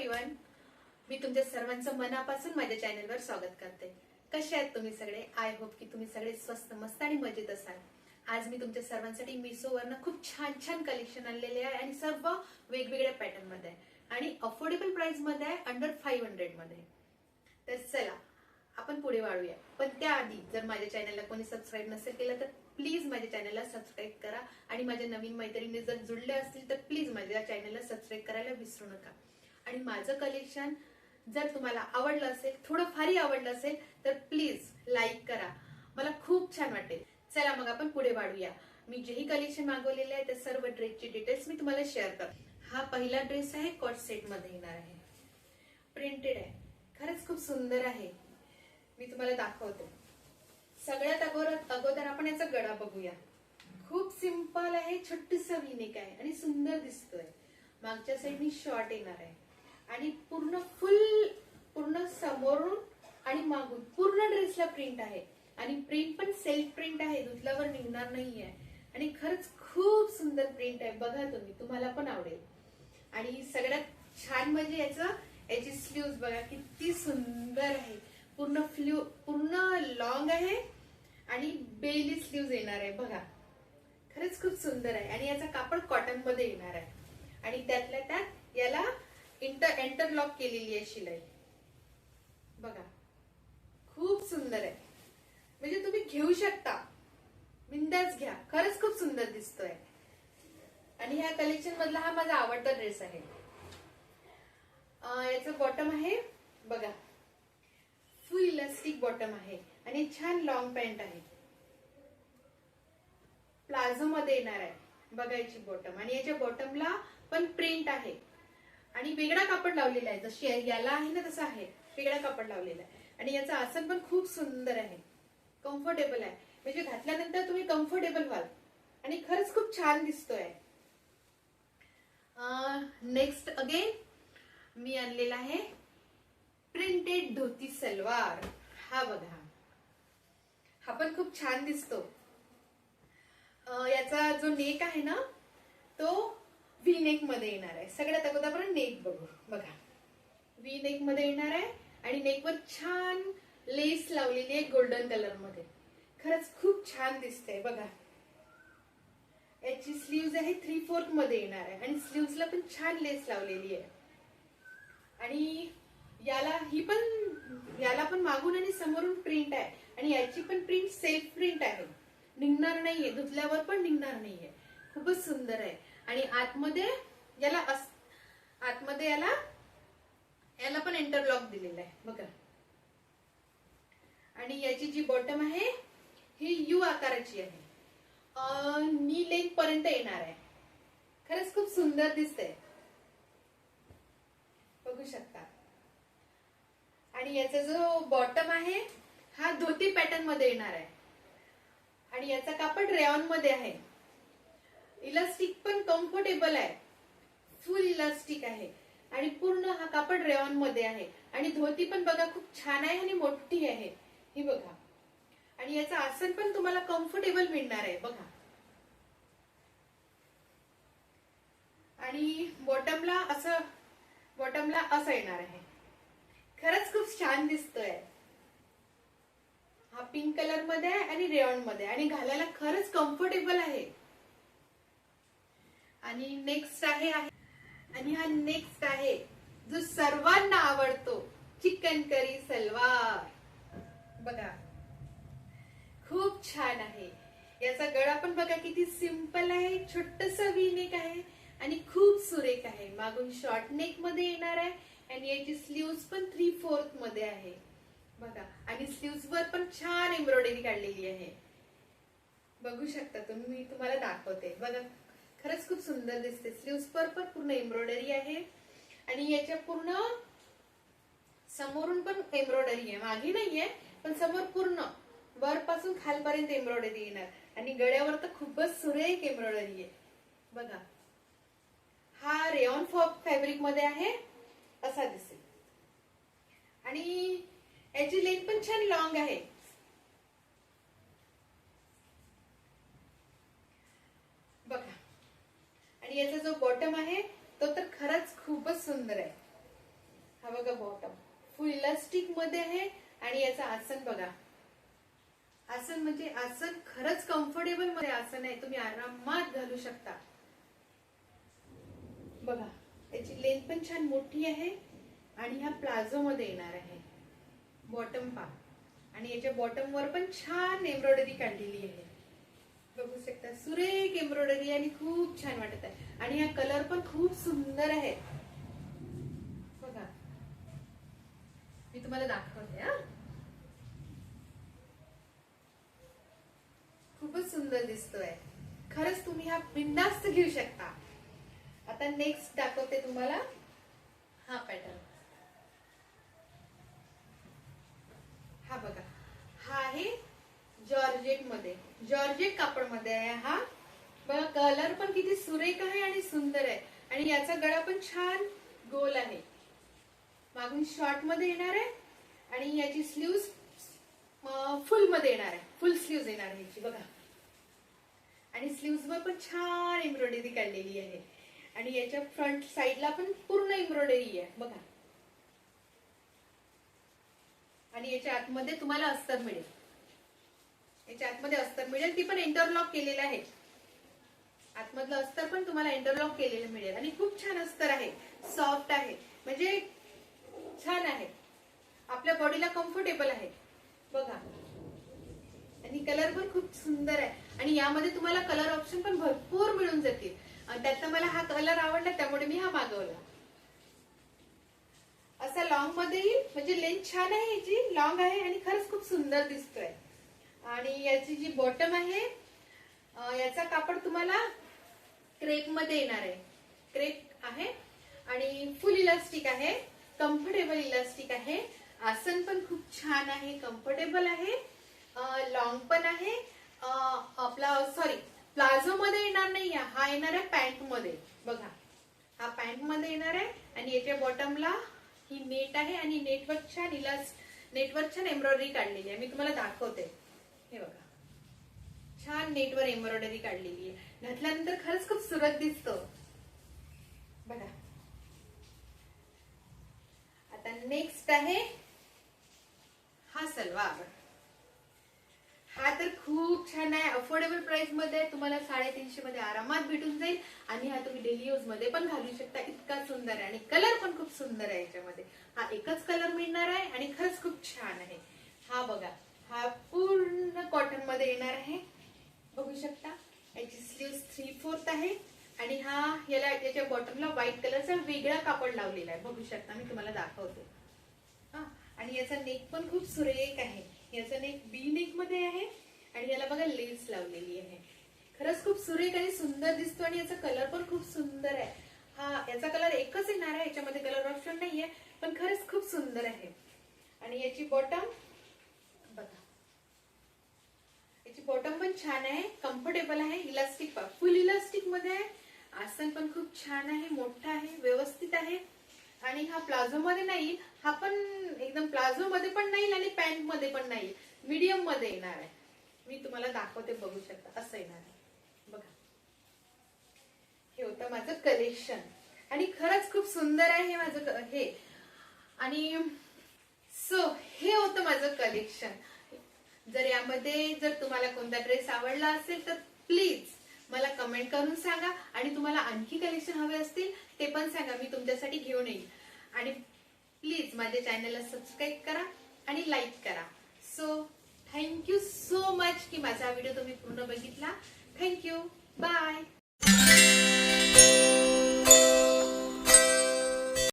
Everyone, मी तुमच्या सर्वांचं मनापासून माझ्या चॅनलवर स्वागत करते। कसे आहेत तुम्ही सगळे? आय होप की तुम्ही सगळे स्वस्त मस्त आणि मजेत असाल। आज मी तुमच्या सर्वांसाठी मिशोवरनं खूप छान छान कलेक्शन आणलेले आहे आणि सर्व वेगवेगळ्या पॅटर्न मध्ये आणि अफोर्डेबल प्राइस मध्ये आहे, अंडर 500 मध्ये। तर चला आपण पुढे वाढूया, पण त्याआधी जर माझ्या चॅनलला कोणी सबस्क्राइब नसेल केलं तर प्लीज माझ्या चॅनलला सबस्क्राइब करा आणि माझ्या नवीन मैत्रिणी जर जुळले असतील तर प्लीज माझ्या चॅनलला सबस्क्राइब करायला विसरू नका। आणि माझं कलेक्शन जर तुम्हाला आवडलं असेल, थोडं फारही आवडलं असेल तर प्लीज लाईक करा, मला खूप छान वाटेल। चला मग आपण पुढे वाढूया। मी जेही कलेक्शन मागवलेले आहे त्या सर्व ड्रेसची डिटेल्स मी तुम्हाला शेअर करते। हा पहिला ड्रेस आहे, कॉट सेट मध्ये येणार आहे, प्रिंटेड आहे, खरंच खूप सुंदर आहे। मी तुम्हाला दाखवते। सगळ्यात अगोदर आपण याचा गळा बघूया। खूप सिंपल आहे, छोटीसा वीनेक आहे आणि सुंदर दिसतोय। मागच्या साईडनी शॉर्ट येणार आहे आणि पूर्ण समोरून आणि मागून पूर्ण ड्रेसला प्रिंट आहे आणि प्रिंट पण सेल्फ प्रिंट आहे, धुतल्यावर निघणार नाहीये आणि खरंच खूप सुंदर प्रिंट आहे। बघा तुम्हाला पण आवडेल। आणि सगळ्यात छान म्हणजे याची स्लीव्ज बघा किती सुंदर आहे, पूर्ण लॉंग आहे आणि बेली स्लीव्ज येणार आहे बघा, खरंच खूप सुंदर आहे। आणि याचा कापड कॉटन मध्ये येणार आहे आणि त्यातल्या त्यात याला इंटरलॉक केलेली आहे शिलाई बघा, खूप सुंदर आहे। म्हणजे तुम्ही घेऊ शकता, बिंदास घ्या, खरंच खूप सुंदर दिसतोय। आणि ह्या कलेक्शन मधला हा माझा आवडता ड्रेस आहे। याचं बॉटम आहे बघा, फुल इलास्टिक बॉटम आहे आणि छान लॉंग पॅन्ट आहे, प्लाझो मध्ये येणार आहे बघा याची बॉटम। आणि याच्या बॉटमला पण प्रिंट आहे आणि वेगळा कापड लावलेला आहे, जशी याला आहे ना तसं आहे, वेगळा कापड लावलेला आहे। आणि याचा आसन पण खूप सुंदर आहे, कम्फर्टेबल आहे, म्हणजे घातल्यानंतर तुम्ही कम्फर्टेबल व्हाल आणि खरंच खूप छान दिसतोय। नेक्स्ट अगेन मी आणलेला आहे प्रिंटेड धोती सलवार। हा बघा, हा पण खूप छान दिसतो। याचा जो नेक आहे ना तो व्ही नेक मध्ये येणार आहे। सगळ्यात अगोदर आपण नेक बघू बघा, व्ही नेक मध्ये येणार आहे आणि नेकवर छान लेस लावलेली आहे गोल्डन कलर मध्ये, खरंच खूप छान दिसते बघा। याची स्लीव्ज आहे 3/4 मध्ये येणार आहे आणि स्लीव्सला पण छान लेस लावलेली आहे। आणि याला पण मागून आणि समोरून प्रिंट आहे आणि याची पण प्रिंट सेल्फ प्रिंट आहे, निघणार नाहीये, धुतल्यावर पण निघणार नाहीये, खूपच सुंदर आहे। आणि आतमध्ये याला पण इंटरलॉक दिलेला आहे बघा। आणि याची जी बॉटम आहे ही यू आकाराची आहे, नी लेंथ पर्यंत येणार आहे, खरंच खूप सुंदर दिसते, बघू शकता। आणि याचा जो बॉटम आहे हा धोती पॅटर्न मध्ये येणार आहे आणि याचा कापड रेयॉन मध्ये आहे, इलास्टिक पण कम्फर्टेबल आहे, फुल इलास्टिक आहे आणि पूर्ण हा कापड रेयॉन मध्ये आहे। आणि धोती पण बघा खूप छान आहे आणि मोठी आहे ही बघा। आणि याचं आसन पण तुम्हाला कम्फर्टेबल मिळणार आहे बघा। आणि बॉटमला असं येणार आहे, खरंच खूप छान दिसतोय। हा पिंक कलर मध्ये आहे आणि रेयॉन मध्ये आणि घालायला खरंच कम्फर्टेबल आहे। आणि हा नेक्स्ट आहे जो सर्वांना आवडतो, चिकन करी सलवार बघा, खूप छान आहे। याचा गळा पण बघा किती सिंपल आहे, छोटसा वी नेक आहे आणि खूप सुरेख आहे। मागून शॉर्ट नेक मध्ये येणार आहे आणि याची स्लीव्ज पण 3/4 मध्ये आहे बघा। आणि स्लीव्ज वर पण छान एम्ब्रॉयडरी काढलेली आहे, बघू शकता तुम्ही, तुम्हाला दाखवते बघा, खरंच खूप सुंदर दिसते। स्लीव्ज वर पण पूर्ण एम्ब्रॉयडरी आहे आणि याच्या पूर्ण समोरून पण एम्ब्रॉयडरी आहे, मागे नाहीये पण समोर पूर्ण वरपासून खालपर्यंत एम्ब्रॉयडरी येणार आणि गळ्यावर तर खूपच सुरेख एम्ब्रॉयडरी आहे बघा। हा रेयॉन फॅब्रिक मध्ये आहे, असा दिसेल। आणि याची लेंथ पण छान लॉंग आहे बघा। आणि याचा जो बॉटम आहे तो तर खरंच खूपच सुंदर आहे, हा बघा बॉटम फुल इलास्टिक मध्ये आहे आणि याचं आसन बघा. आसन म्हणजे आसन खरंच कम्फर्टेबल मध्ये आसन आहे, तुम्ही आरामात घालू शकता. बघा याची लेंथ पण छान मोठी आहे आणि हा प्लाझो मध्ये येणार आहे. बॉटम पा आणि याच्या बॉटम वर पण छान एम्ब्रॉयडरी काढलेली आहे. बघू शकता सुरेख एम्ब्रॉयडरी आणि खूप छान वाटत आहे. आणि हा कलर पण खूप सुंदर आहे. बघा मी तुम्हाला दाखवते. हा खूपच सुंदर दिसतोय. खरंच तुम्ही हा बिंदास्त घेऊ शकता. आता नेक्स्ट दाखवते तुम्हाला हा पॅटर्न. हा बघा हा आहे जॉर्जेट मध्ये, जॉर्जेट कापड मध्ये आहे हा. बघा कलर पण किती सुरेख आहे आणि सुंदर आहे. आणि याचा गळा पण छान गोल आहे, मागून शॉर्ट मध्ये येणार आहे आणि याची स्लीव्स फुल मध्ये येणार आहे. फुल स्लीव्स येणार आहे याची बघा. आणि स्लीव्स वर पण छान एम्ब्रॉयडरी काढलेली आहे. आणि याच्या फ्रंट साइडला पण पूर्ण एम्ब्रॉयडरी आहे बघा. आणि याच्या आतमध्ये तुम्हाला अस्तर मिळेल. याच्या आतमध्ये अस्तर मिळेल, ती पण इंटरलॉक केलेलं आहे. आतमधलं अस्तर पण तुम्हाला इंटरलॉक केलेलं मिळेल. आणि खूप छान अस्तर आहे, सॉफ्ट आहे, म्हणजे छान आहे, आपल्या बॉडीला कम्फर्टेबल आहे बघा. आणि कलर पण खूप सुंदर आहे. आणि यामध्ये तुम्हाला कलर ऑप्शन पण भरपूर मिळून जातील. त्यातनं मला हा कलर आवडला त्यामुळे मी हा मागवला. असा लॉंग मध्ये येईल, म्हणजे लेंथ छान आहे याची, लॉंग आहे आणि खरंच खूप सुंदर दिसतोय. आणि याची जी बॉटम आहे याचा कापड तुम्हाला क्रेप मध्ये येणार आहे. क्रेप आहे आणि फुल इलास्टिक आहे, कम्फर्टेबल इलास्टिक आहे. आसन पण खूप छान आहे, कम्फर्टेबल आहे, लॉंग पण आहे. आपला सॉरी प्लाझो मध्ये येणार नाही, हा येणार आहे पॅन्ट मध्ये बघा. हा पॅन्ट मध्ये येणार आहे आणि याच्या बॉटमला ही नेट आहे आणि नेटवर छान एम्ब्रॉयडरी काढलेली आहे. मी तुम्हाला दाखवते. हे बघा छान नेटवर एम्ब्रॉयडरी काढलेली आहे. घातल्यानंतर खरंच खूप सुरेख दिसतो बघा. आता नेक्स्ट आहे हा सलवार. हा तर खूप छान आहे, अफोर्डेबल प्राइस मध्ये तुम्हाला 350 मध्ये आरामात भेटून जाईल. आणि हा तुम्ही डेली यूज मध्ये पण घालू शकता, इतका सुंदर आहे. आणि कलर पण खूप सुंदर आहे याच्यामध्ये. हा एकच कलर मिळणार आहे आणि खरंच खूप छान आहे. हा बघा हा पूर्ण कॉटन मध्ये येणार आहे, बघू शकता. याची स्लीव्स 3/4 आहे आणि हा याच्या बॉटमला व्हाईट कलरचा वेगळा कापड लावलेला आहे, बघू शकता. मी तुम्हाला दाखवते. हा आणि याचा नेक पण खूप सुरेख आहे. याचा नेक बी नेक मध्ये आहे आणि याला बघा लेस लावलेली आहे. खरंच खूप सुरेख आणि सुंदर दिसतो. आणि याचा कलर पण खूप सुंदर आहे. हा याचा कलर एकच येणार आहे, याच्यामध्ये कलर ऑप्शन नाहीये, पण खरंच खूप सुंदर आहे. आणि याची बॉटम बघा, याची बॉटम पण छान आहे, कम्फर्टेबल आहे, इलास्टिक फुल इलास्टिक मध्ये आहे. आसन पण खूप छान आहे, मोठा आहे, व्यवस्थित आहे. आणि हा प्लाझो मध्ये नाही, हा पण एकदम प्लाझो मध्ये पण नाही आणि पॅन्ट मध्ये पण नाही, मीडियम मध्ये येणार आहे. मी तुम्हाला दाखवते, बघू शकता असं येणार आहे बघा. हे होतं माझं कलेक्शन आणि खरंच खूप सुंदर आहे हे माझं हे. आणि हे होतं माझं कलेक्शन. जर तुम्हाला कोणता ड्रेस आवडला असेल तर प्लीज मला कमेंट करून सांगा. आणि तुम्हाला आणखी कलेक्शन हवे असतील ते पण सांगा, मी तुमच्यासाठी घेऊन येईल. आणि प्लीज माझ्या चॅनलला सबस्क्राईब करा आणि लाईक करा. सो थँक्यू सो मच की माझा व्हिडिओ तुम्ही पूर्ण बघितला. Thank you, bye.